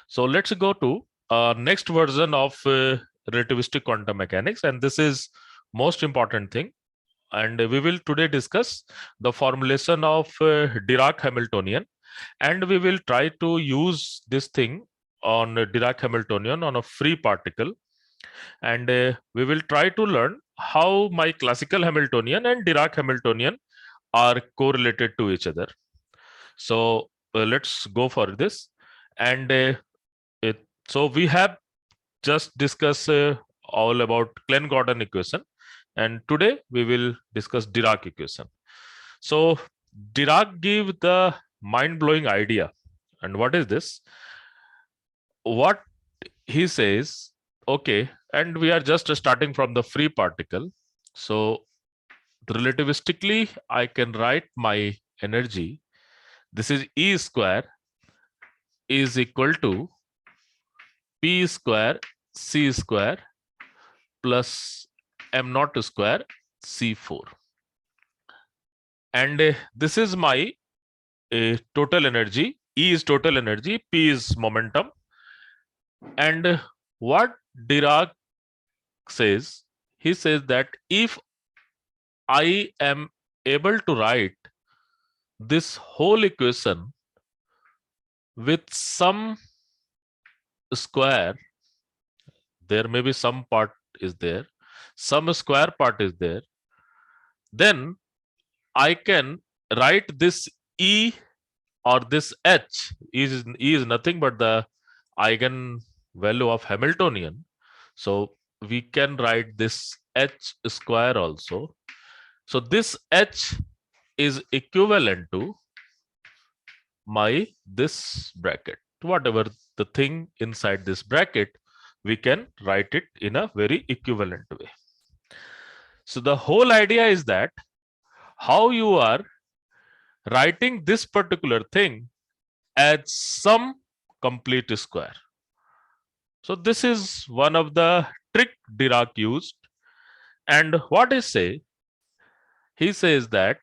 So let's go to next version of relativistic quantum mechanics, and this is most important thing. And we will today discuss the formulation of Dirac Hamiltonian, and we will try to use this thing on Dirac Hamiltonian on a free particle, and we will try to learn how my classical Hamiltonian and Dirac Hamiltonian are correlated to each other. So let's go for this. And so we have just discussed all about Klein-Gordon equation, and today we will discuss Dirac equation. So Dirac gave the mind-blowing idea, and what is this? What he says, okay, and we are just starting from the free particle. So relativistically, I can write my energy. This is E square is equal to P square C square plus m naught square C4. And this is my total energy. E is total energy, P is momentum. And what Dirac says, he says that if I am able to write this whole equation with some square, there may be some part is there, some square part is there, then I can write this E or this H. E is nothing but the eigen value of Hamiltonian. So we can write this H square also. So this H is equivalent to my this bracket. Whatever the thing inside this bracket, we can write it in a very equivalent way. So the whole idea is that how you are writing this particular thing as some complete square. So this is one of the trick Dirac used. And what he say? He says that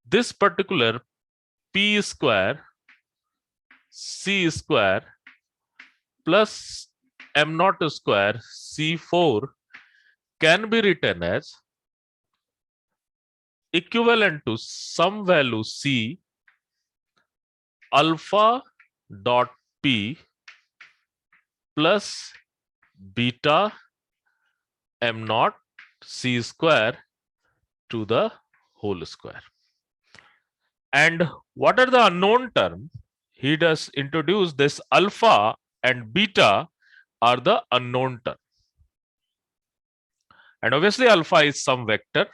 this particular P square C square plus m naught square C4 can be written as equivalent to some value C alpha dot P plus beta m naught C square to the whole square. And what are the unknown term? He does introduce this alpha and beta are the unknown term. And obviously alpha is some vector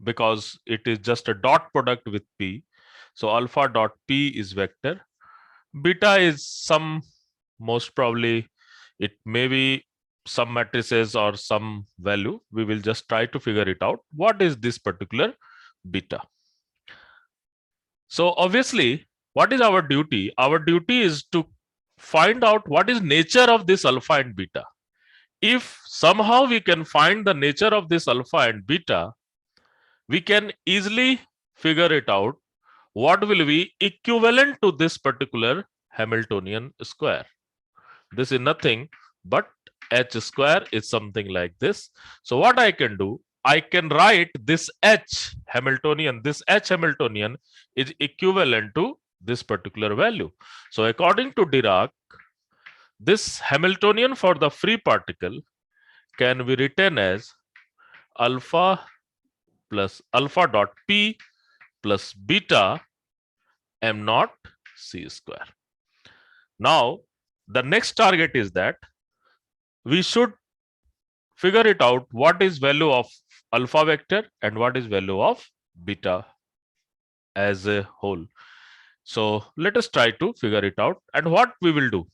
because it is just a dot product with P. So alpha dot P is vector. Beta is some, most probably it may be some matrices or some value. We will just try to figure it out. What is this particular beta? So obviously, what is our duty? Our duty is to find out what is nature of this alpha and beta. If somehow we can find the nature of this alpha and beta, we can easily figure it out what will be equivalent to this particular Hamiltonian square. This is nothing but h square is something like this. So what I can do, I can write this H Hamiltonian, this H Hamiltonian is equivalent to this particular value. So according to Dirac, this Hamiltonian for the free particle can be written as alpha plus alpha dot P plus beta m naught C square. Now, the next target is that we should figure it out what is value of alpha vector and what is value of beta as a whole. So let us try to figure it out. And what we will do,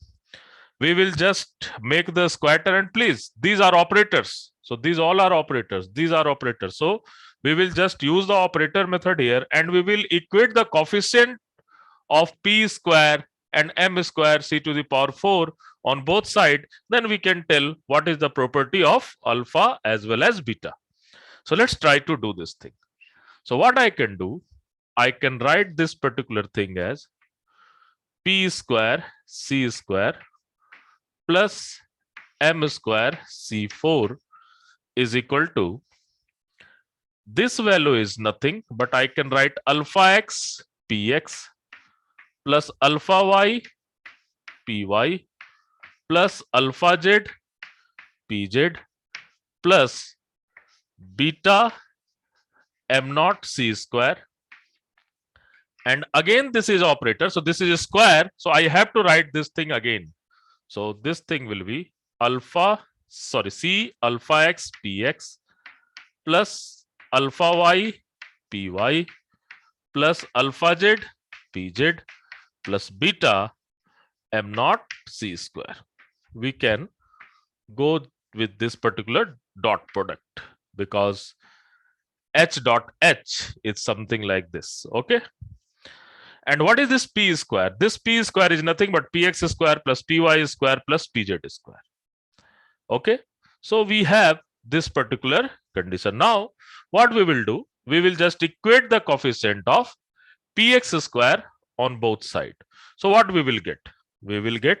we will just make the squatter, and please, these are operators. So these all are operators. These are operators. So we will just use the operator method here, and we will equate the coefficient of P square and m square C to the power 4 on both sides. Then we can tell what is the property of alpha as well as beta. So let's try to do this thing. So what I can do, I can write this particular thing as P square C square plus M square C4 is equal to, this value is nothing, but I can write alpha x Px plus alpha y Py plus alpha z Pz plus beta M naught C square. And again, this is operator. So this is a square. So I have to write this thing again. So this thing will be C alpha x Px plus alpha y Py plus alpha z Pz plus beta M naught C square. We can go with this particular dot product because H dot H is something like this. Okay. And what is this P square? This P square is nothing but Px square plus Py square plus Pz square. Okay. So we have this particular condition. Now, what we will do, we will just equate the coefficient of Px square on both sides. So what we will get? We will get,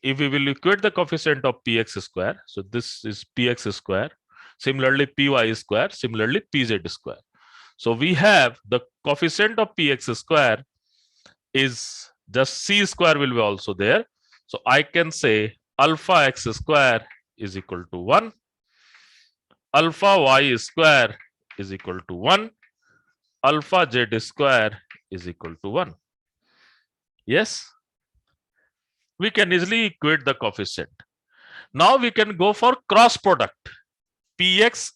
if we will equate the coefficient of Px square, so this is Px square, similarly Py square, similarly Pz square. So we have the coefficient of Px square is just C square will be also there. So I can say alpha x square is equal to 1, alpha y square is equal to 1, alpha z square is equal to 1. Yes, we can easily equate the coefficient. Now we can go for cross product. Px,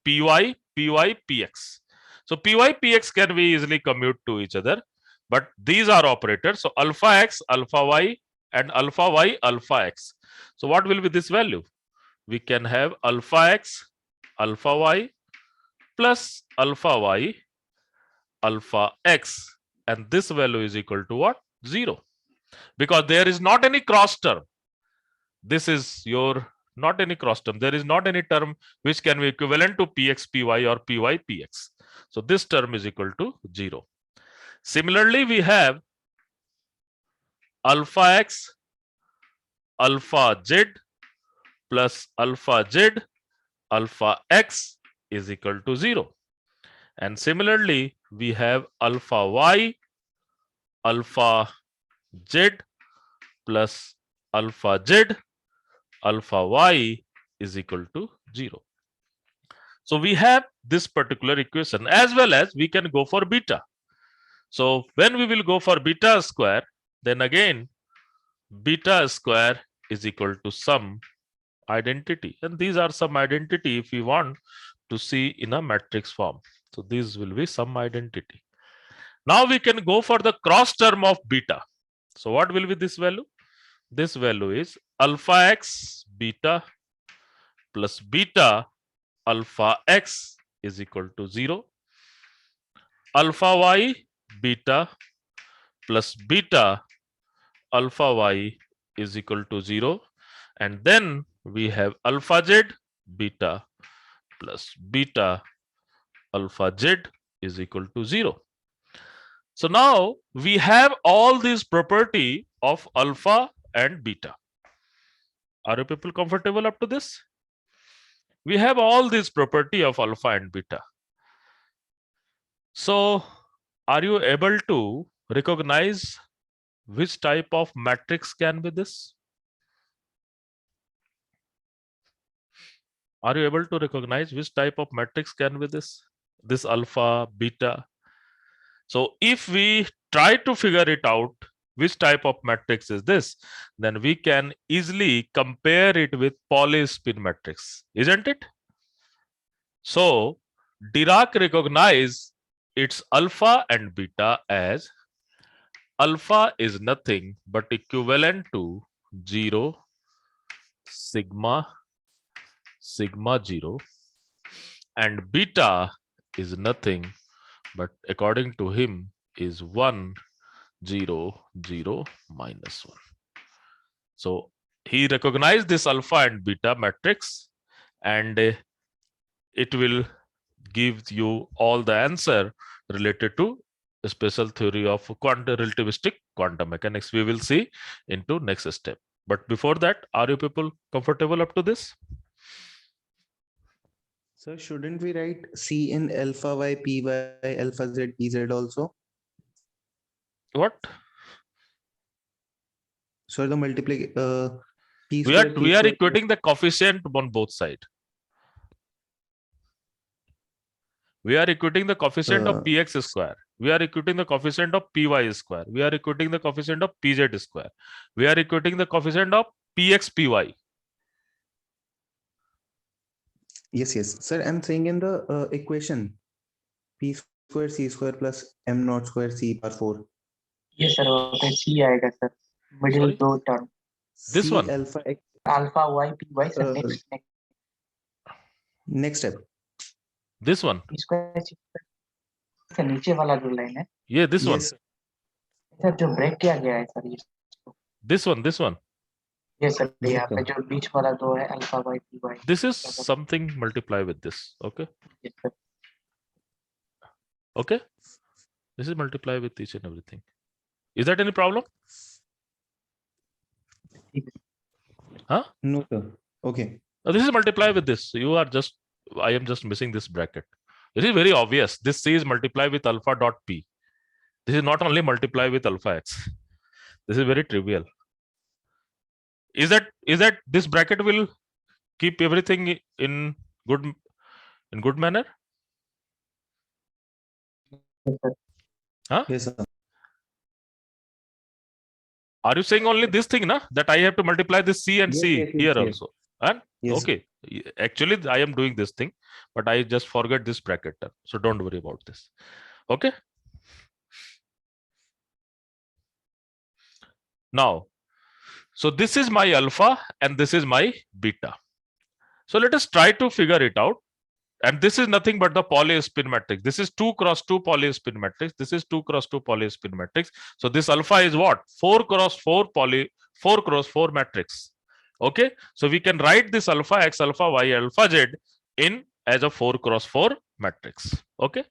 Py, Px. So Py, Px can be easily commute to each other, but these are operators. So alpha x, alpha y, and alpha y, alpha x. So what will be this value? We can have alpha x, alpha y plus alpha y, alpha x, and this value is equal to what? 0. Because there is not any cross term. This is your not any cross term. There is not any term which can be equivalent to Px, Py or Py, Px. So this term is equal to 0. Similarly, we have alpha x, alpha z plus alpha z, alpha x is equal to 0. And similarly, we have alpha y, alpha z plus alpha z, alpha y is equal to 0. So we have this particular equation, as well as we can go for beta. So when we will go for beta square, then again beta square is equal to some identity, and these are some identity if we want to see in a matrix form. So these will be some identity. Now we can go for the cross term of beta. So what will be this value? This value is alpha x beta plus beta alpha x is equal to 0. Alpha y beta plus beta alpha y is equal to 0. And then we have alpha z beta plus beta alpha z is equal to 0. So now we have all these property of alpha and beta. Are you people comfortable up to this? We have all these property of alpha and beta. So are you able to recognize which type of matrix can be this? Are you able to recognize which type of matrix can be this? This alpha, beta. So if we try to figure it out, which type of matrix is this, then we can easily compare it with Pauli spin matrix, isn't it? So Dirac recognized its alpha and beta as alpha is nothing but equivalent to 0, sigma, sigma 0, and beta is nothing but according to him is 1, 0, 0, minus 1. So he recognized this alpha and beta matrix, and it will give you all the answer related to special theory of relativistic quantum mechanics. We will see into next step. But before that, are you people comfortable up to this? Sir, shouldn't we write C in alpha y, py, alpha z, pz also? What? So the multiply p We are square, q square. equating the coefficient on both sides. We are equating the coefficient of px square. We are equating the coefficient of py square. We are equating the coefficient of pz square. We are equating the coefficient of px py. Yes, yes. Sir, I'm saying in the equation p square c square plus m naught square c power 4. Yes, sir. Okay, C आएगा sir. Middle Sorry? दो term. This C one. alpha x. Alpha y p y sir. Next Next step. This one. p square c square. Sir नीचे वाला जो line है. Yeah, this one. Yes, sir. Sir जो break किया गया है sir ये. This one. This one. Yes sir. Yes, यहाँ पे sir. जो बीच वाला दो है alpha y p y. This is something multiply with this. Okay. Yes sir. Okay. This is multiply with each and everything. Is that any problem? No, sir. Okay. Now, this is multiply with this. You are just, I am just missing this bracket. It is very obvious. This C is multiply with alpha dot P. This is not only multiply with alpha X. This is very trivial. Is that this bracket will keep everything in good manner? Yes sir. Yes, sir. Are you saying only this thing, na? That I have to multiply this C and Yes, C yes, yes, here yes. also. And Yes. okay, actually I am doing this thing, but I just forget this bracket term. So don't worry about this. Okay. Now, so this is my alpha and this is my beta. So let us try to figure it out. And this is nothing but the Pauli spin matrix. This is 2 cross 2 Pauli spin matrix. This is 2 cross 2 Pauli spin matrix. So this alpha is what? 4 cross 4 cross 4 matrix. Okay. So we can write this alpha x, alpha y, alpha z in as a 4 cross 4 matrix. Okay.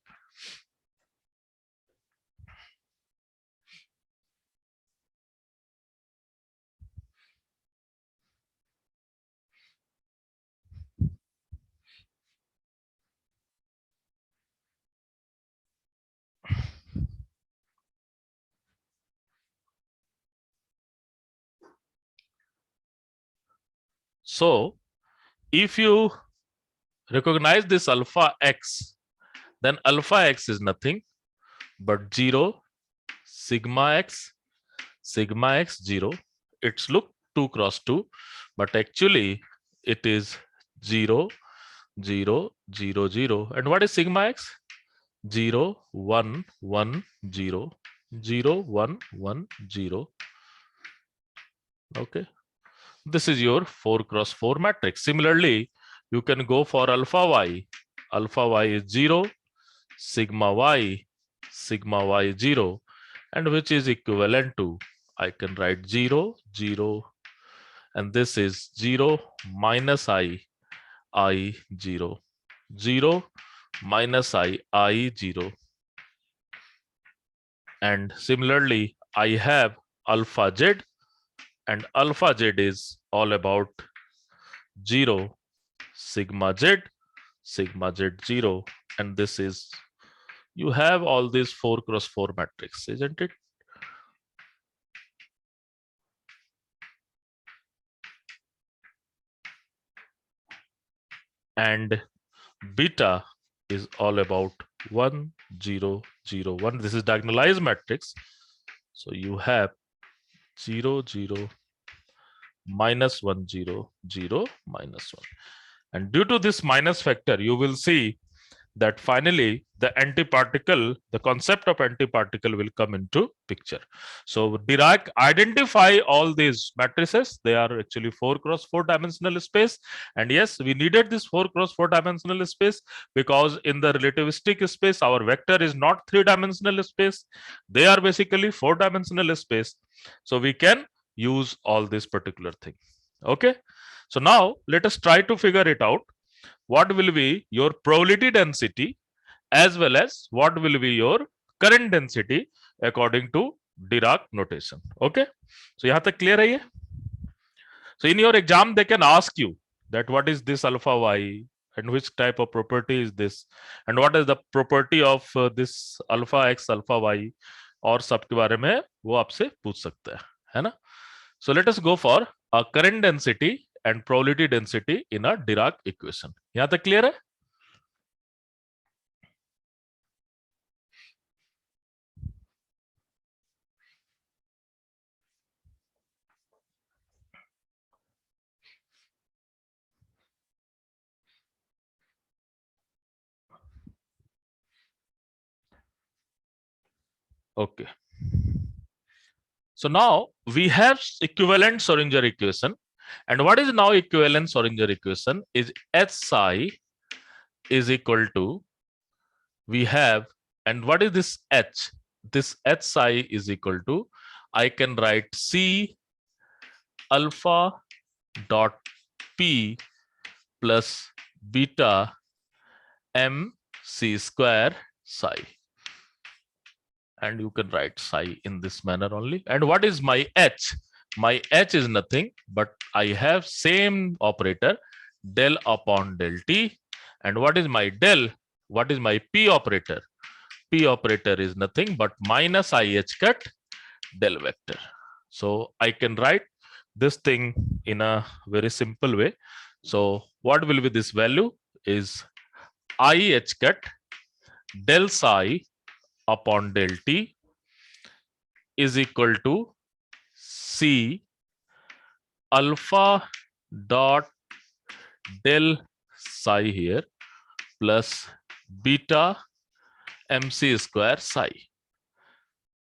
So if you recognize this alpha x, then alpha x is nothing but 0 sigma x 0. It's look 2 cross 2, but actually it is 0 0 0 0. And what is sigma x? 0 1 1 0 0 1 1 0. Okay. This is your 4 cross 4 matrix. Similarly, you can go for alpha y. Alpha y is 0, sigma y 0, and which is equivalent to, I can write 0 0, and this is 0 minus I 0 0 minus I 0. And similarly, I have alpha z, and alpha z is all about 0 sigma z 0, and this is, you have all these 4 cross 4 matrix, isn't it? And beta is all about 1 0 0 1. This is diagonalized matrix. So you have 0 0 minus 1 0 0 minus 1. And due to this minus factor, you will see that finally the antiparticle, the concept of antiparticle will come into picture. So Dirac identify all these matrices. They are actually 4 cross 4 dimensional space. And yes, we needed this 4 cross 4 dimensional space because in the relativistic space, our vector is not 3 dimensional space. They are basically 4 dimensional space. So we can use all this particular thing. Okay. So now let us try to figure it out. What will be your probability density as well as what will be your current density according to Dirac notation. Okay, so yahan tak clear hai ye? So in your exam they can ask you that what is this alpha y and which type of property is this and what is the property of this alpha x alpha y और सबके बारे में वो आपसे पूछ सकता है ना? So let us go for a current density and probability density in a Dirac equation. यहाँ तक clear है? Okay. So now we have equivalent Schrodinger equation, and what is now equivalent Schrodinger equation is H psi is equal to, we have, and what is this H? This H psi is equal to, I can write C alpha dot P plus beta M C square psi. And you can write psi in this manner only. And what is my H? My H is nothing, but I have same operator del upon del T. And what is my del? What is my P operator? P operator is nothing but minus IH cut del vector. So I can write this thing in a very simple way. So what will be this value is IH cut del psi upon del T is equal to C alpha dot del psi here plus beta MC square psi.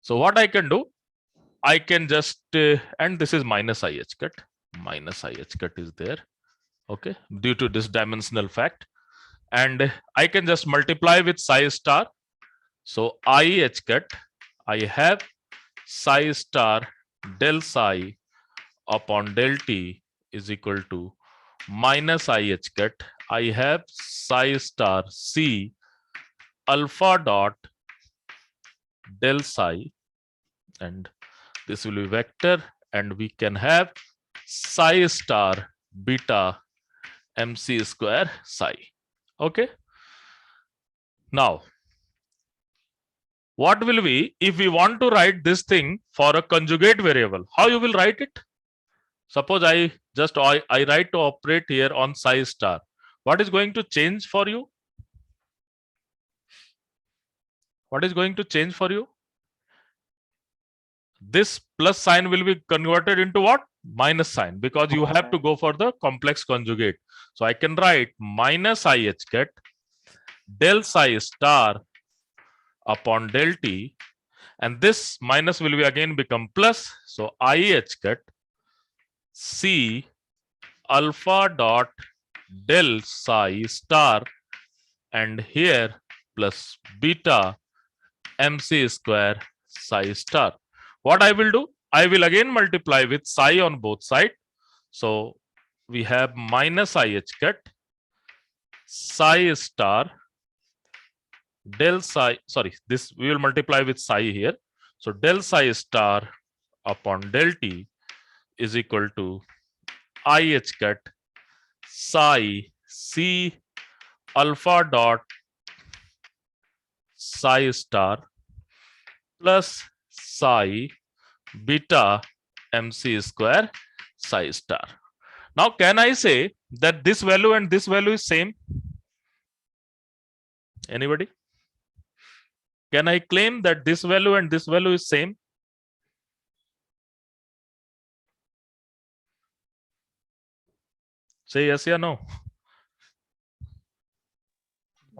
So what I can do, I can just, and this is minus IH cut is there, okay, due to this dimensional fact. And I can just multiply with psi star. So IH cut, I have psi star del psi upon del T is equal to minus IH cut. I have psi star C alpha dot del psi, and this will be vector, and we can have psi star beta MC square psi. Okay. Now, what will be if we want to write this thing for a conjugate variable? How you will write it? Suppose I write to operate here on psi star. What is going to change for you? What is going to change for you? This plus sign will be converted into what? Minus sign, because you have to go for the complex conjugate. So I can write minus IH cut del psi star upon del T, and this minus will be again become plus. So IH cut C alpha dot del psi star, and here plus beta MC square psi star. What I will do, I will again multiply with psi on both sides. So we have minus IH cut psi star del psi, sorry, this we will multiply with psi here. So del psi star upon del T is equal to IH cut psi C alpha dot psi star plus psi beta MC square psi star. Now, can I say that this value and this value is same? Anybody? Can I claim that this value and this value is same? Say yes or no.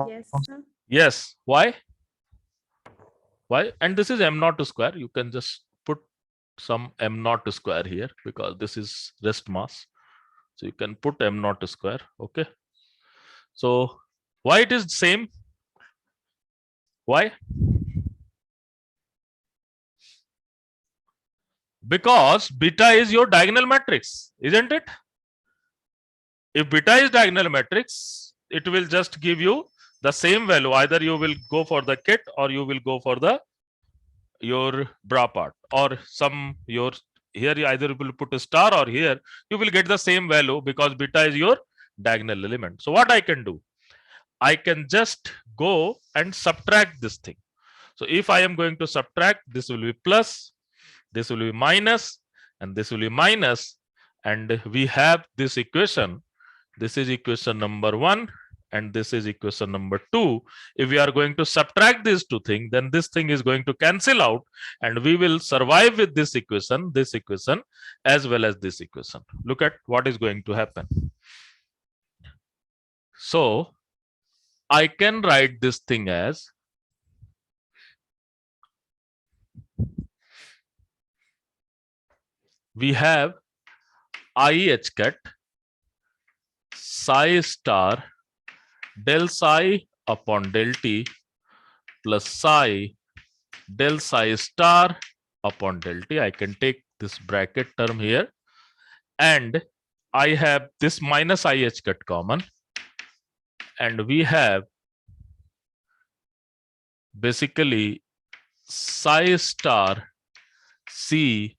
Yes, sir. Yes. Why? Why? And this is m naught square. You can just put some m naught square here because this is rest mass. So you can put m naught square. Okay. So why it is same? Why? Because beta is your diagonal matrix, isn't it? If beta is diagonal matrix, it will just give you the same value. Either you will go for the kit or you will go for the your bra part, or some your here you either will put a star, or here you will get the same value because beta is your diagonal element. So what I can do, I can just go and subtract this thing. So if I am going to subtract, this will be plus, this will be minus, and this will be minus, and we have this equation. This is equation number 1, and this is equation number 2. If we are going to subtract these two things, then this thing is going to cancel out, and we will survive with this equation, as well as this equation. Look at what is going to happen. So I can write this thing as we have I h cat psi star del psi upon del t plus psi del psi star upon del t. I can take this bracket term here, and I have this minus I h cat common, and we have basically psi star c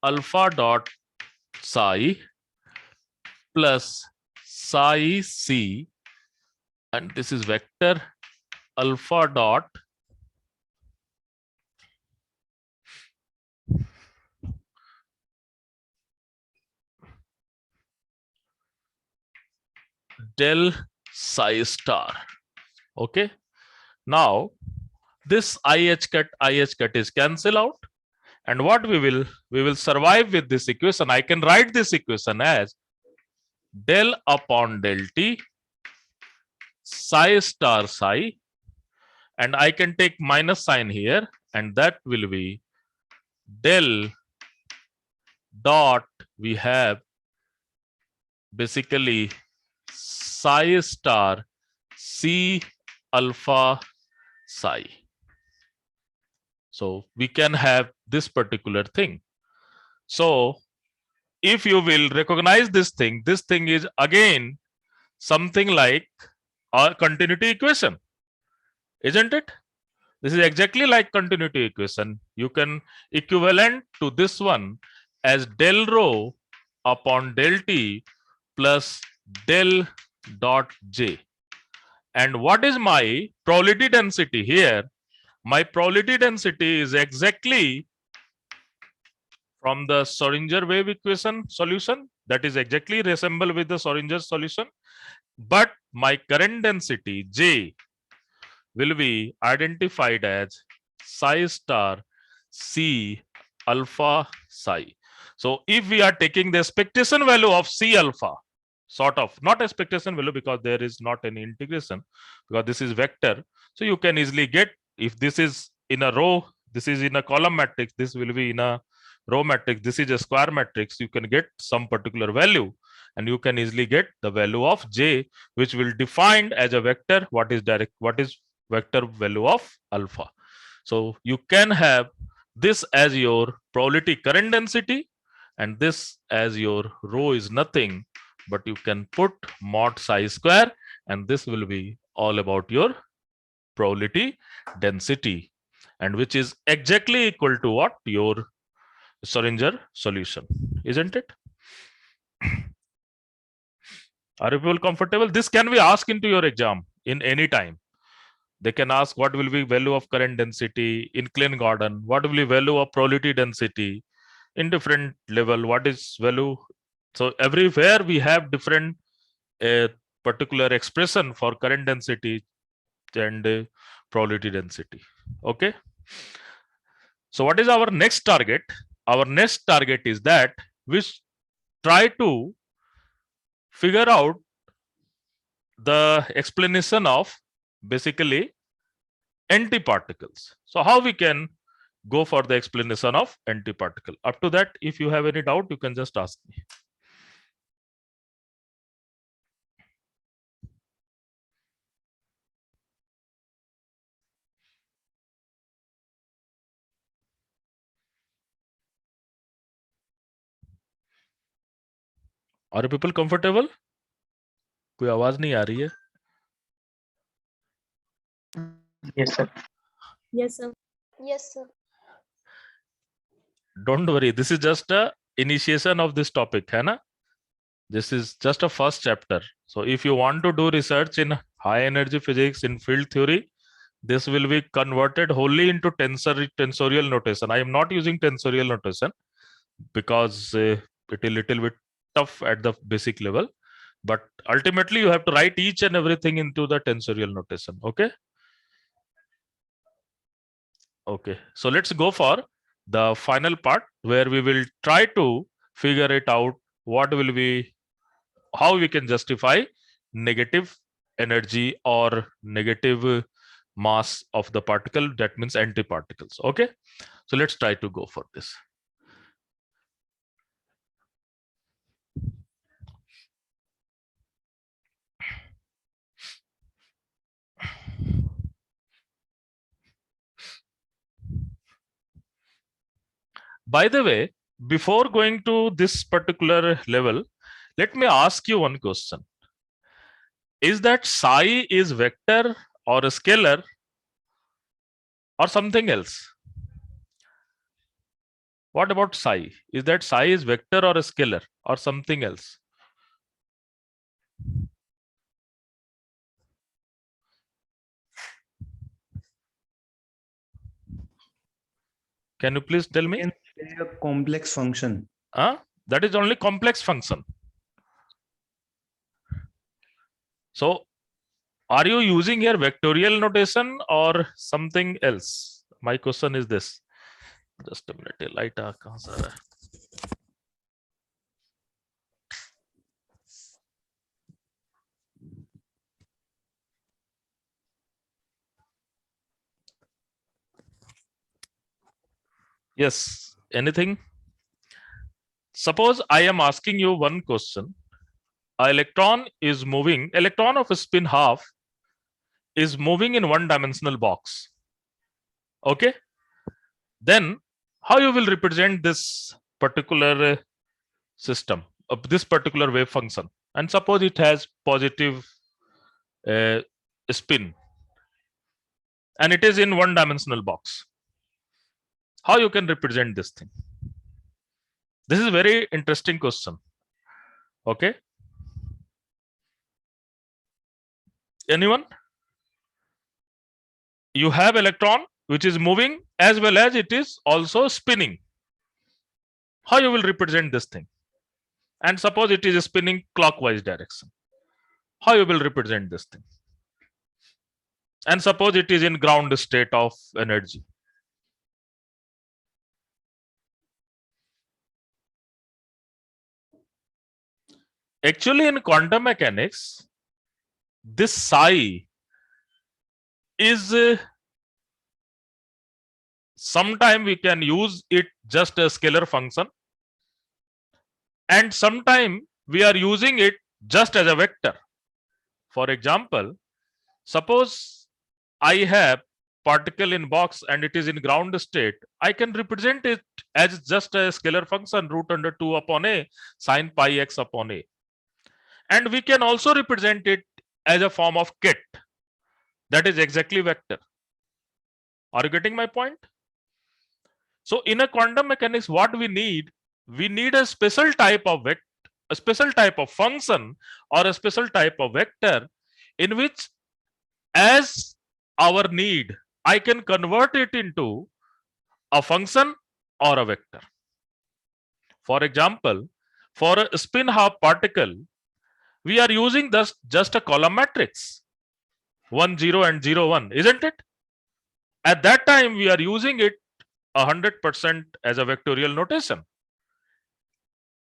alpha dot psi plus psi c, and this is vector alpha dot del psi star. Okay, now this I h cat is cancel out, and what we will survive with this equation. I can write this equation as del upon del t psi star psi, and I can take minus sign here, and that will be del dot, we have basically psi star c alpha psi. So we can have this particular thing. So if you will recognize this thing is again something like a continuity equation, isn't it? This is exactly like continuity equation. You can equivalent to this one as del rho upon del t plus del dot j. And what is my probability density here? My probability density is exactly from the Schrodinger wave equation solution, that is exactly resemble with the Schrodinger solution, but my current density J will be identified as psi star C alpha psi. So if we are taking the expectation value of C alpha, sort of, not expectation value because there is not any integration, because this is vector. So you can easily get, if this is in a row, this is in a column matrix, this will be in a row matrix, this is a square matrix, you can get some particular value, and you can easily get the value of J, which will defined as a vector. What is vector value of alpha? So you can have this as your probability current density, and this as your rho is nothing, but you can put mod psi square, and this will be all about your probability density, and which is exactly equal to what? Your Schrodinger solution, isn't it? Are you people comfortable? This can be asked into your exam in any time. They can ask what will be value of current density in Klein Gordon, what will be value of probability density in different level, what is value. So everywhere we have different particular expression for current density and probability density. Okay. So what is our next target? Our next target is that we try to figure out the explanation of basically antiparticles. So how we can go for the explanation of antiparticle? Up to that, if you have any doubt, you can just ask me. Are you people comfortable? कोई आवाज नहीं आ रही है? Yes, sir. Yes, sir. Yes, sir. Don't worry, this is just a initiation of this topic, है ना? This is just a first chapter. So if you want to do research in high energy physics in field theory, this will be converted wholly into tensorial notation. I am not using tensorial notation because it is little bit tough at the basic level, but ultimately you have to write each and everything into the tensorial notation. Okay. Okay, so let's go for the final part where we will try to figure it out what will be, how we can justify negative energy or negative mass of the particle, that means antiparticles. Okay, so let's try to go for this. By the way, before going to this particular level, let me ask you one question. Is that psi is vector or a scalar or something else? What about psi? Is that psi is vector or a scalar or something else? Can you please tell me? Can say a complex function. That is only complex function. So are you using here vectorial notation or something else? My question is this. Just a minute. Light kahan se aa raha hai? Yes, anything? Suppose I am asking you one question. An electron is moving, electron of a spin half is moving in one-dimensional box. Okay? Then how you will represent this particular system of this particular wave function? And suppose it has positive spin and it is in one-dimensional box. How you can represent this thing? This is a very interesting question. Okay. Anyone? You have electron which is moving as well as it is also spinning. How you will represent this thing? And suppose it is spinning clockwise direction. How you will represent this thing? And suppose it is in ground state of energy. Actually, in quantum mechanics, this psi is sometime we can use it just a scalar function, and sometime we are using it just as a vector. For example, suppose I have particle in box and it is in ground state, I can represent it as just a scalar function root under 2 upon a sine pi x upon a. And we can also represent it as a form of kit. That is exactly vector. Are you getting my point? So in a quantum mechanics, what we need a special type of vector, a special type of function or a special type of vector in which as our need, I can convert it into a function or a vector. For example, for a spin half particle, we are using just a column matrix 1 0 and 0 1, isn't it? At that time we are using it 100% as a vectorial notation,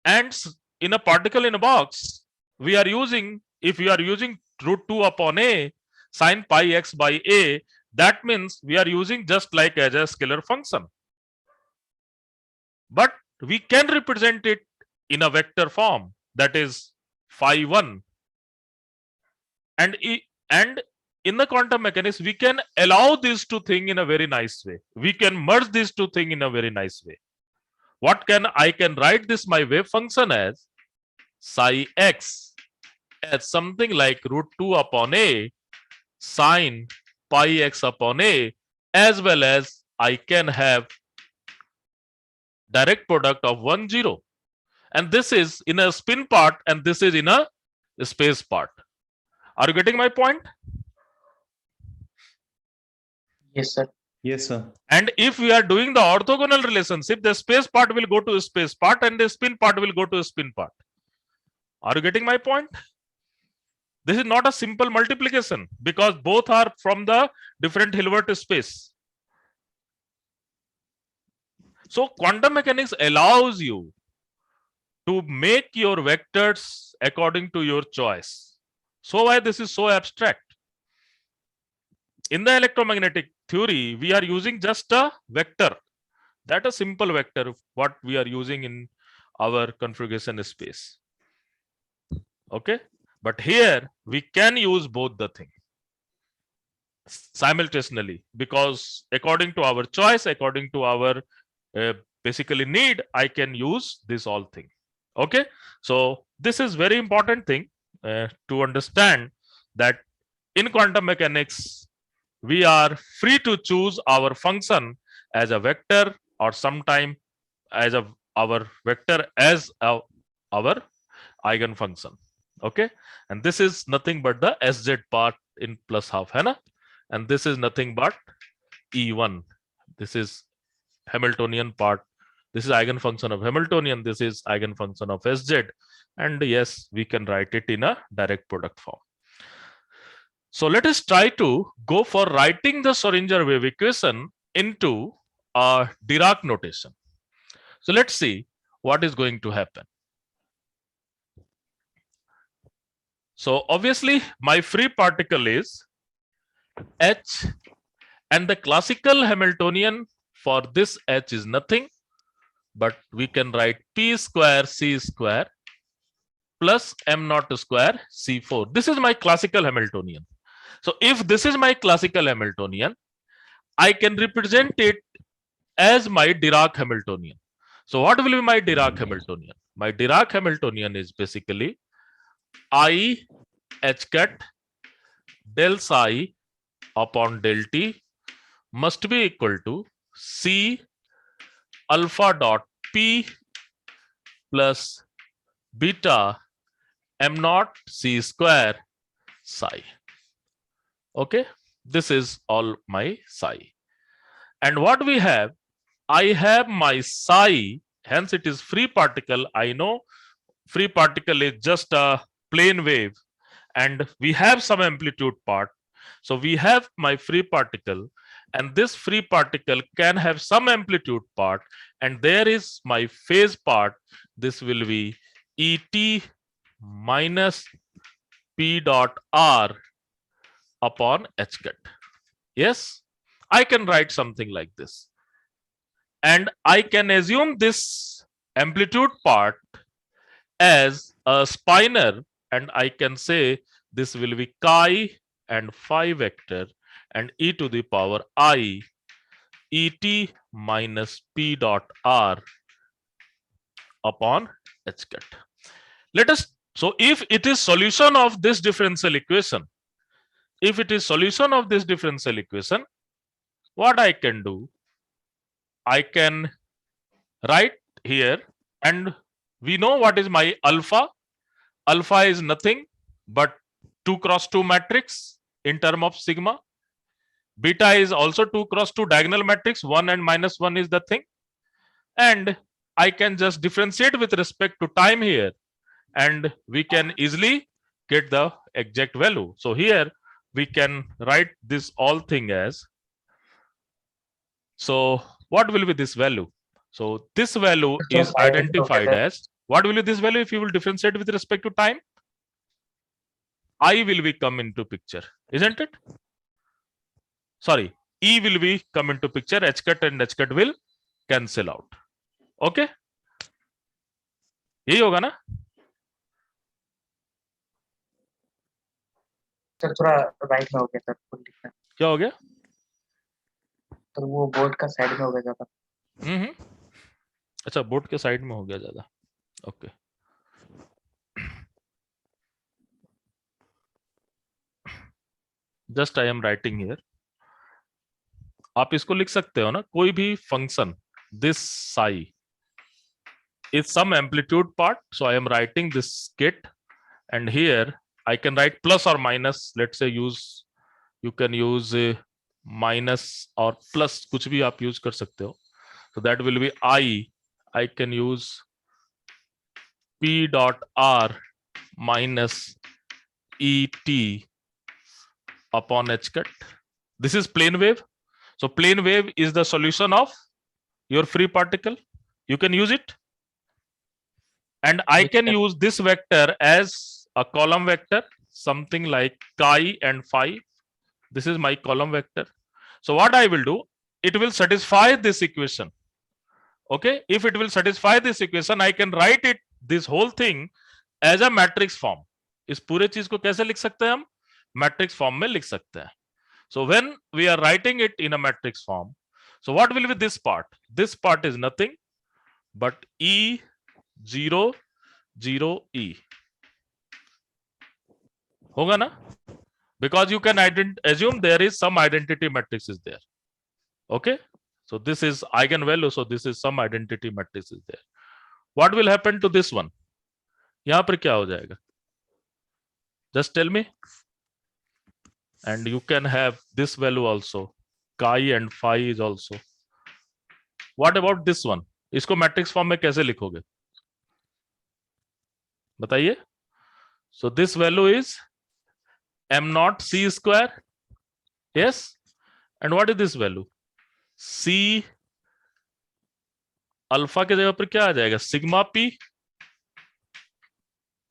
and in a particle in a box we are using, if we are using root 2 upon a sine pi x by a, that means we are using just like as a scalar function, but we can represent it in a vector form, that is phi 1, and in the quantum mechanics we can allow these two things in a very nice way. We can merge these two things in a very nice way. What can I can write this my wave function as psi x as something like root 2 upon a sine pi x upon a, as well as I can have direct product of 1 0, and this is in a spin part and this is in a space part. Are you getting my point? Yes, sir. Yes, sir. And if we are doing the orthogonal relationship, the space part will go to space part and the spin part will go to spin part. Are you getting my point? This is not a simple multiplication because both are from the different Hilbert space. So quantum mechanics allows you to make your vectors according to your choice. So why this is so abstract? In the electromagnetic theory, we are using just a vector. That a simple vector, what we are using in our configuration space. Okay, but here we can use both the thing simultaneously because according to our choice, according to our basically need, I can use this all thing. Okay, so this is very important thing to understand that in quantum mechanics we are free to choose our function as a vector or sometime as our vector as our eigenfunction. Okay, and this is nothing but the sz part in plus half, hai na? And this is nothing but E1. This is Hamiltonian part. This is eigenfunction of Hamiltonian. This is eigenfunction of Sz. And yes, we can write it in a direct product form. So let us try to go for writing the Schrodinger wave equation into a Dirac notation. So let's see what is going to happen. So obviously my free particle is H, and the classical Hamiltonian for this H is nothing but we can write P square C square plus M naught square C4. This is my classical Hamiltonian. So if this is my classical Hamiltonian, I can represent it as my Dirac Hamiltonian. So what will be my Dirac Hamiltonian? My Dirac Hamiltonian is basically I H cat del psi upon del T must be equal to C alpha dot P plus beta M naught C square psi. Okay, this is all my psi. And what we have, I have my psi, hence it is free particle. I know free particle is just a plane wave and we have some amplitude part. So we have my free particle and this free particle can have some amplitude part and there is my phase part. This will be Et minus P dot R upon H cat. Yes, I can write something like this. And I can assume this amplitude part as a spinor and I can say this will be chi and phi vector and e to the power I Et minus P dot R upon H cat. Let us, so if it is solution of this differential equation, if it is solution of this differential equation, what I can do, I can write here and we know what is my alpha. Alpha is nothing but 2 cross 2 matrix in term of sigma. Beta is also 2 cross 2 diagonal matrix, 1 and minus 1 is the thing. And I can just differentiate with respect to time here and we can easily get the exact value. So here we can write this all thing as, so what will be this value? So this value is identified as, what will be this value if you will differentiate with respect to time? I will be come into picture, isn't it? Sorry, E will be come into picture, H cat and H cat will cancel out. Okay, यही होगा ना? Sir थोड़ा right में हो गया sir, full लिखना। क्या हो गया? तो वो बोर्ड का साइड में हो गया ज्यादा। अच्छा, बोर्ड के साइड में हो गया ज्यादा। Okay, just I am writing here. आप इसको लिख सकते हो ना, कोई भी function this Sai is some amplitude part. So I am writing this kit, and here I can write plus or minus. Let's say you can use minus or plus, कुछ भी आप use कर सकते हो. So that will be I can use P dot R minus ET upon H cut. This is plane wave. So plane wave is the solution of your free particle. You can use it. And I Yes, can sir. use this vector as a column vector, something like chi and phi. This is my column vector. So what I will do, it will satisfy this equation. Okay, if it will satisfy this equation, I can write it, this whole thing, as a matrix form. इस पूरे चीज को कैसे लिख सकते हैं हम? Matrix form में लिख सकते हैं. So when we are writing it in a matrix form, so what will be this part? This part is nothing but E0 0 E. होगा ना? Because you can assume there is some identity matrix is there. Okay, so this is eigenvalue, so this is some identity matrix is there. What will happen to this one? यहां पर क्या हो जाएगा? Just tell me. And you can have this value also. Chi and phi is also. What about this one? इसको matrix form में कैसे लिखोगे? बताइए. So this value is m naught c square. Yes. And what is this value? C alpha के जगह पर क्या आ जाएगा? Sigma p.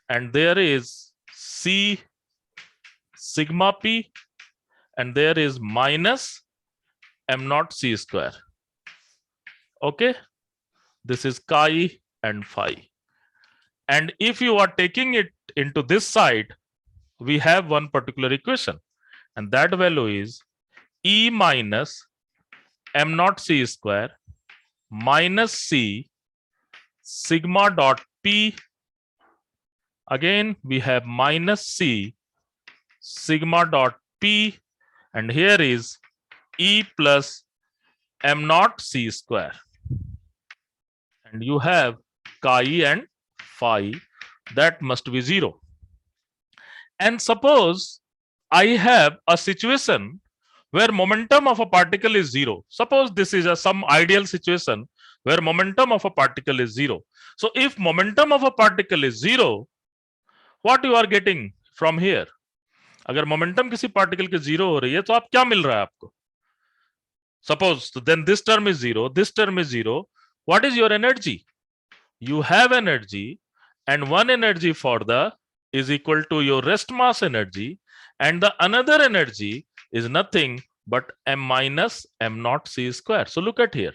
And there is C sigma p, and there is minus m naught c square. Okay, this is chi and phi. And if you are taking it into this side, we have one particular equation, and that value is E minus m naught c square minus c sigma dot p. Again, we have minus c sigma dot p, and here is E plus m naught c square. And you have chi and phi, that must be 0. And suppose I have a situation where momentum of a particle is 0. Suppose this is some ideal situation where momentum of a particle is 0. So if momentum of a particle is 0, what you are getting from here? अगर momentum किसी particle के 0 हो रही है तो आप क्या मिल रहा है आपको? Suppose then this term is 0, this term is 0. What is your energy? You have energy, and one energy for the is equal to your rest mass energy, and the another energy is nothing but m minus m naught c square. So look at here.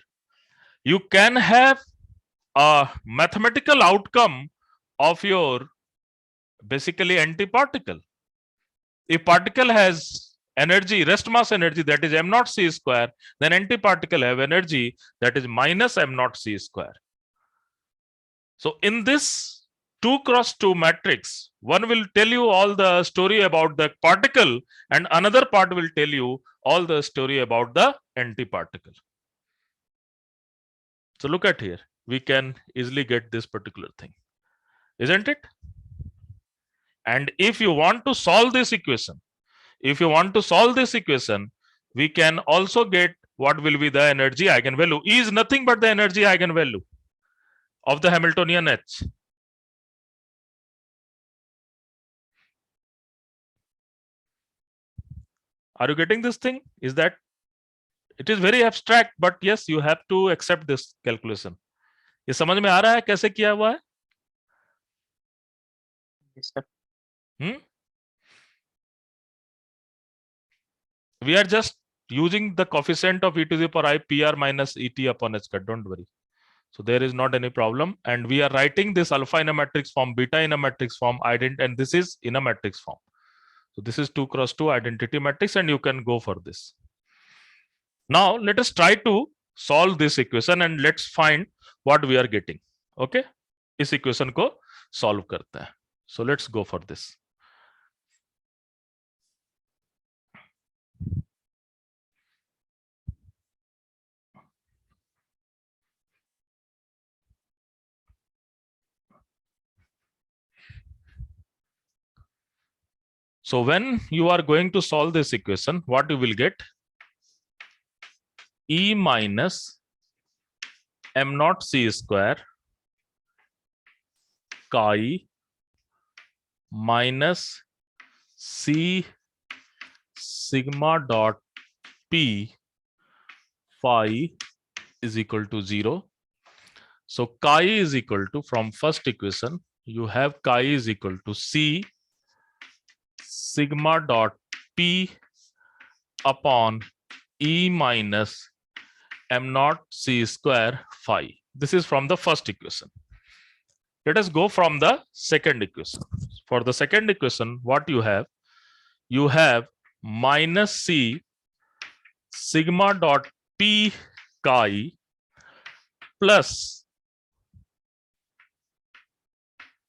You can have a mathematical outcome of your basically antiparticle. If particle has energy, rest mass energy, that is m naught c square, then antiparticle have energy that is minus m naught c square. So in this 2 cross 2 matrix, one will tell you all the story about the particle, and another part will tell you all the story about the antiparticle. So look at here, we can easily get this particular thing, isn't it? And if you want to solve this equation, we can also get what will be the energy eigenvalue. E is nothing but the energy eigenvalue of the Hamiltonian H. Are you getting this thing? Is that it is very abstract, but yes, you have to accept this calculation. ये समझ में आ रहा है कैसे किया हुआ है? Yes, sir. We are just using the coefficient of e to the power I PR minus ET upon H cut. Don't worry. So there is not any problem. And we are writing this alpha in a matrix form, beta in a matrix form, and this is in a matrix form. So this is 2 cross 2 identity matrix, and you can go for this. Now let us try to solve this equation and let's find what we are getting. Okay, इस equation को solve करते हैं. So let's go for this. So when you are going to solve this equation, what you will get? E minus m naught c square chi minus c sigma dot p phi is equal to 0. So chi is equal to, from first equation, you have chi is equal to c sigma dot p upon e minus m naught c square phi. This is from the first equation. Let us go from the second equation. For the second equation, what you have? You have minus c sigma dot p chi plus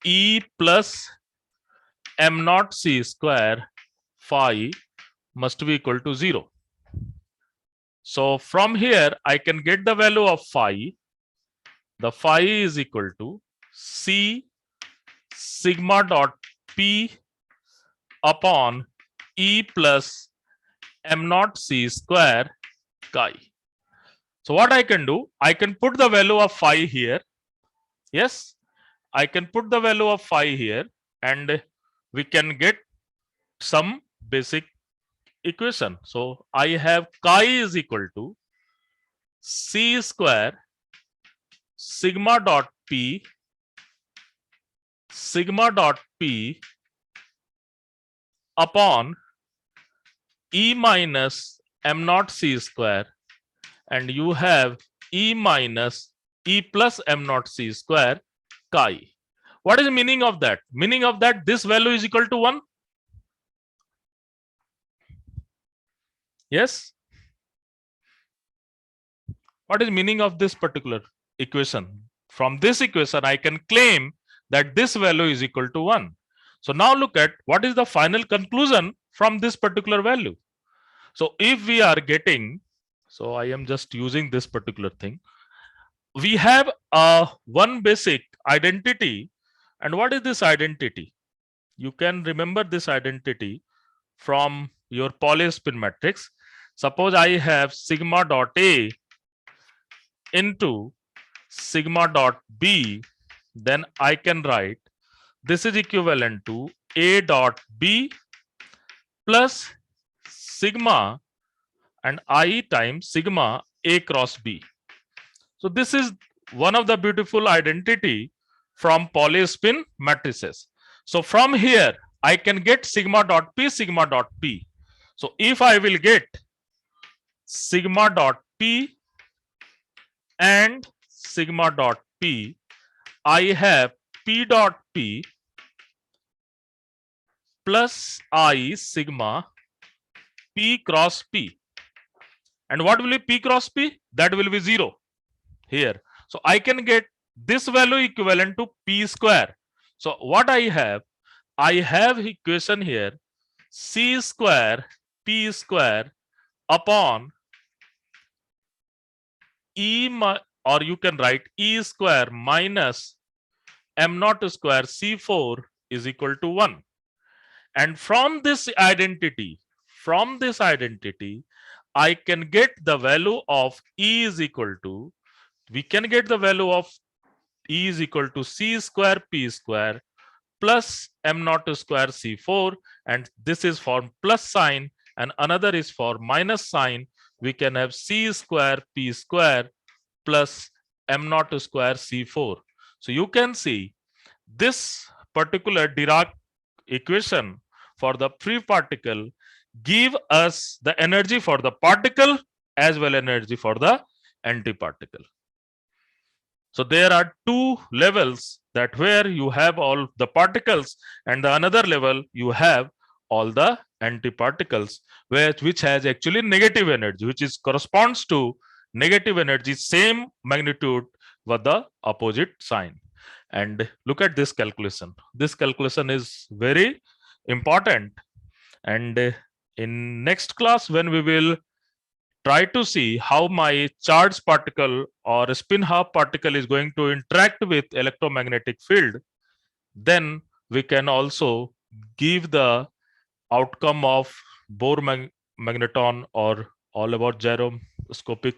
e plus m naught c square phi must be equal to 0. So from here, I can get the value of phi. The phi is equal to c sigma dot p upon e plus m naught c square chi. So what I can do, I can put the value of phi here. Yes, I can put the value of phi here and we can get some basic equation. So I have chi is equal to c square sigma dot p upon e minus m naught c square, and you have e minus e plus m naught c square chi. What is the meaning of that? Meaning of that, this value is equal to 1. Yes. What is meaning of this particular equation? From this equation, I can claim that this value is equal to 1. So now look at what is the final conclusion from this particular value. So if we are getting, so I am just using this particular thing. We have one basic identity. And what is this identity? You can remember this identity from your Pauli spin matrix. Suppose I have sigma dot A into sigma dot B, then I can write this is equivalent to A dot B plus sigma and I times sigma A cross B. So this is one of the beautiful identity from Pauli spin matrices. So from here, I can get sigma dot P, sigma dot P. So if I will get sigma dot P and sigma dot P, I have P dot P plus I sigma P cross P. And what will be P cross P? That will be 0 here. So I can get this value equivalent to P square. So what I have equation here, C square P square upon or you can write E square minus M naught square C4 is equal to 1. And from this identity, I can get the value of E is equal to, we can get the value of E is equal to C square P square plus M naught square C4, and this is for plus sign and another is for minus sign. We can have C square P square plus M naught square C4. So you can see this particular Dirac equation for the free particle give us the energy for the particle as well energy for the antiparticle. So there are two levels, that where you have all the particles and the another level you have all the antiparticles, which has actually negative energy, which is corresponds to negative energy, same magnitude with the opposite sign. And look at this calculation. This calculation is very important. And in next class, when we will try to see how my charged particle or spin half particle is going to interact with electromagnetic field, then we can also give the outcome of Bohr magneton or all about gyroscopic,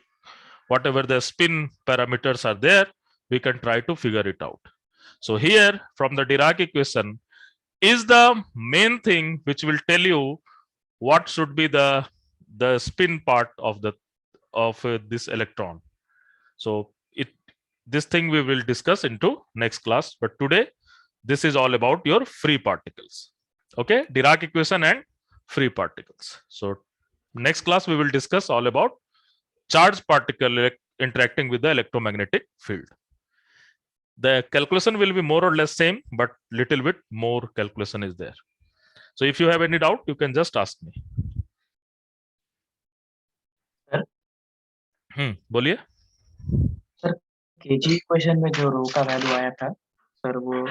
whatever the spin parameters are there, we can try to figure it out. So here from the Dirac equation is the main thing which will tell you what should be the spin part of this electron. So this thing we will discuss into next class, but today this is all about your free particles. Okay, Dirac equation and free particles. So next class we will discuss all about charged particle interacting with the electromagnetic field. The calculation will be more or less same, but little bit more calculation is there. So if you have any doubt, you can just ask me. Sir? बोलिए. KG equation में जो रो का value आया था sir, वो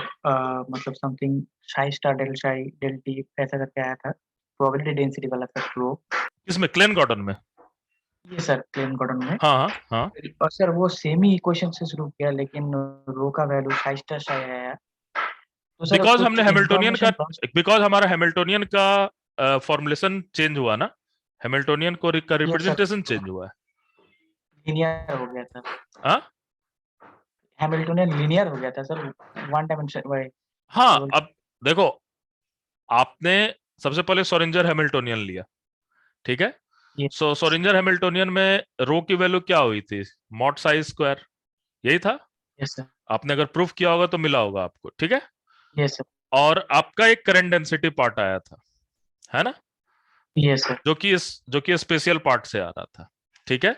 मतलब something शाई star del T ऐसा करके आया था, प्रोबेबिलिटी डेंसिटी वाला सर रो. इसमें क्लेन गॉर्डन में. ये सर क्लेन गॉर्डन में. हाँ हाँ. और सर वो सेम ही इक्वेशन से शुरू किया, लेकिन रो का वैल्यू शाई स्टार शाई आया. तो सर बिकॉज कुछ हमने हैमिल्टोनियन का, information बिकॉज हमारा हैमिल्टोनियन का फॉर्मुलेशन चेंज हुआ ना, हैमिल्टोनियन को का रिप्रेजेंटेशन चेंज हुआ है. लीनियर हो गया था. हाँ हैमिल्टोनियन लीनियर हो गया था सर, वन डायमेंशन. हाँ. अब देखो, आपने सबसे पहले सोरिंजर हैमिल्टोनियन लिया, ठीक है. Yes. सो सोरिंजर हैमिल्टोनियन में रो की वैल्यू क्या हुई थी? मॉड साई स्क्वायर, यही था. Yes sir. आपने अगर प्रूफ किया होगा तो मिला होगा आपको, ठीक है. Yes sir. और आपका एक करंट डेंसिटी पार्ट आया था, है ना, यस सर. जो कि स्पेशल पार्ट से आ रहा था, ठीक है.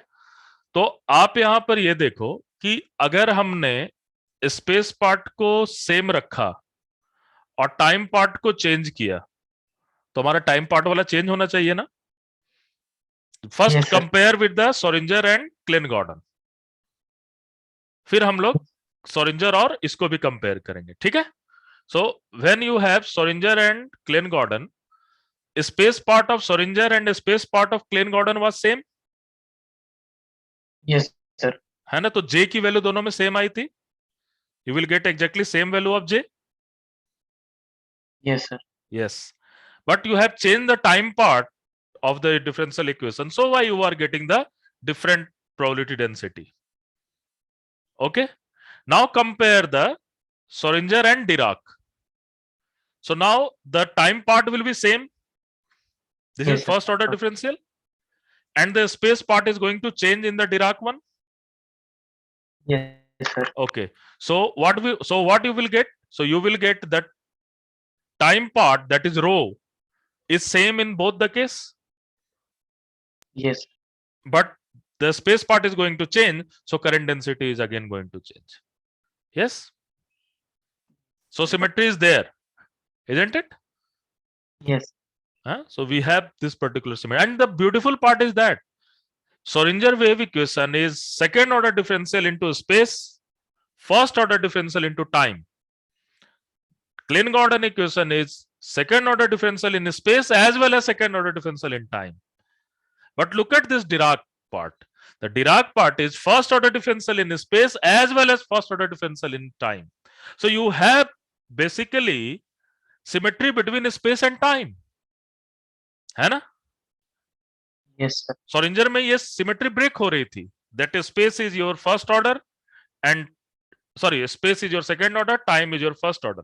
तो आप यहां पर ये देखो कि अगर हमने स्पेस पार्ट को सेम रखा और टाइम पार्ट को चेंज किया, तो हमारा टाइम पार्ट वाला चेंज होना चाहिए ना. First Yes, sir. Compare with the Schrodinger and Klein Gordon, फिर हम लोग सोरिंजर और इसको भी कंपेयर करेंगे, ठीक है. So when you have Schrodinger and Klein Gordon, space part of Schrodinger and space part of Klein Gordon was same, yes sir. है ना. तो जे की वैल्यू दोनों में सेम आई थी. You will get exactly same value of J. Yes sir. Yes, but you have changed the time part of the differential equation, so why you are getting the different probability density. Okay, now compare the Schrodinger and Dirac. So now the time part will be same. This Yes, is sir. first order differential, and the space part is going to change in the Dirac one. Yes sir. Okay, so what you will get? So you will get that time part, that is rho, is same in both the case, Yes. but the space part is going to change, so current density is again going to change. Yes, so symmetry is there, isn't it? Yes. So we have this particular symmetry, and the beautiful part is that Schrodinger wave equation is second order differential into space, first order differential into time. Klein Gordon equation is second order differential in space as well as second order differential in time. But look at this Dirac part. The Dirac part is first order differential in space as well as first order differential in time. So you have basically symmetry between space and time, है ना? Yes sir. Schrodinger में ये symmetry break हो रही थी. That is, space is your first order and space is your second order, time is your first order.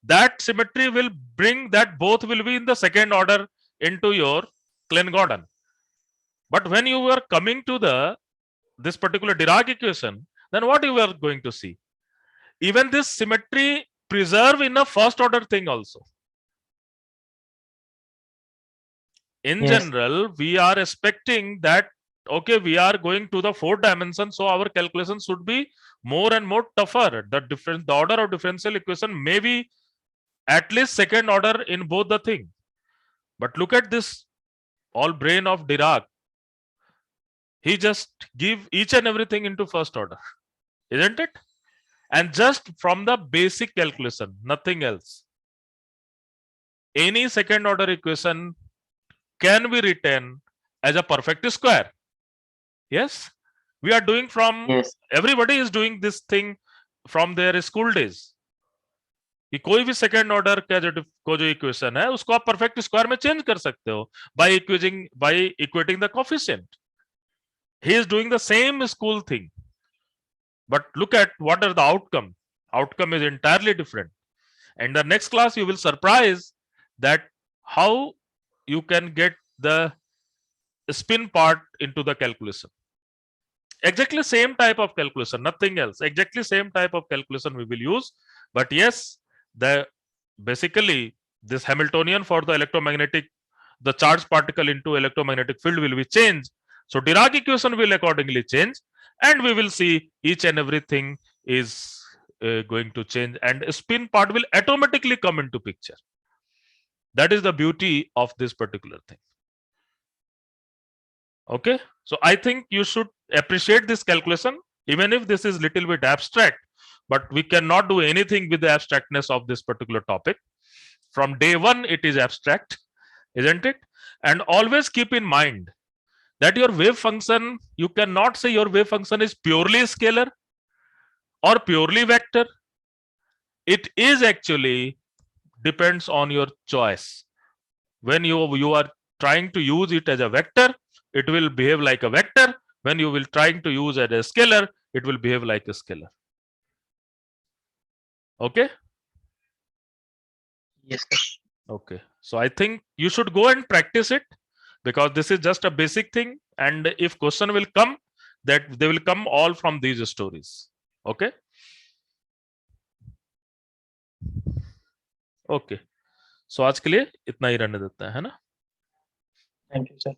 That symmetry will bring that both will be in the second order into your Klein Gordon. But when you are coming to this particular Dirac equation, then what you are going to see? Even this symmetry preserve in a first order thing also. In Yes. general, we are expecting that, okay, we are going to the fourth dimension, so our calculation should be more and more tougher. The order of differential equation may be at least second order in both the thing. But look at this all brain of Dirac. He just give each and everything into first order, isn't it? And just from the basic calculation, nothing else. Any second order equation can be written as a perfect square. Yes, we are doing from, Yes. everybody is doing this thing from their school days. कि कोई भी second order का जो equation है उसको आप perfect square में change कर सकते हो by equating the coefficient. He is doing the same school thing, but look at what are the outcome is entirely different. And the next class you will surprise that how you can get the spin part into the calculation. Exactly same type of calculation, nothing else. Exactly same type of calculation we will use. But yes, basically this Hamiltonian for the the charged particle into electromagnetic field will be changed. So Dirac equation will accordingly change, and we will see each and everything is going to change, and a spin part will automatically come into picture. That is the beauty of this particular thing. Okay, so I think you should appreciate this calculation, even if this is little bit abstract, but we cannot do anything with the abstractness of this particular topic. From day one, it is abstract, isn't it? And always keep in mind that your wave function, you cannot say your wave function is purely scalar or purely vector. It is actually depends on your choice. When you are trying to use it as a vector, it will behave like a vector. When you will trying to use it as a scalar, it will behave like a scalar. Okay? Yes, sir. Okay. So I think you should go and practice it, because this is just a basic thing, and if question will come, that they will come all from these stories. Okay? Okay. So आज के लिए इतना ही रहने देता है ना? Thank you, sir.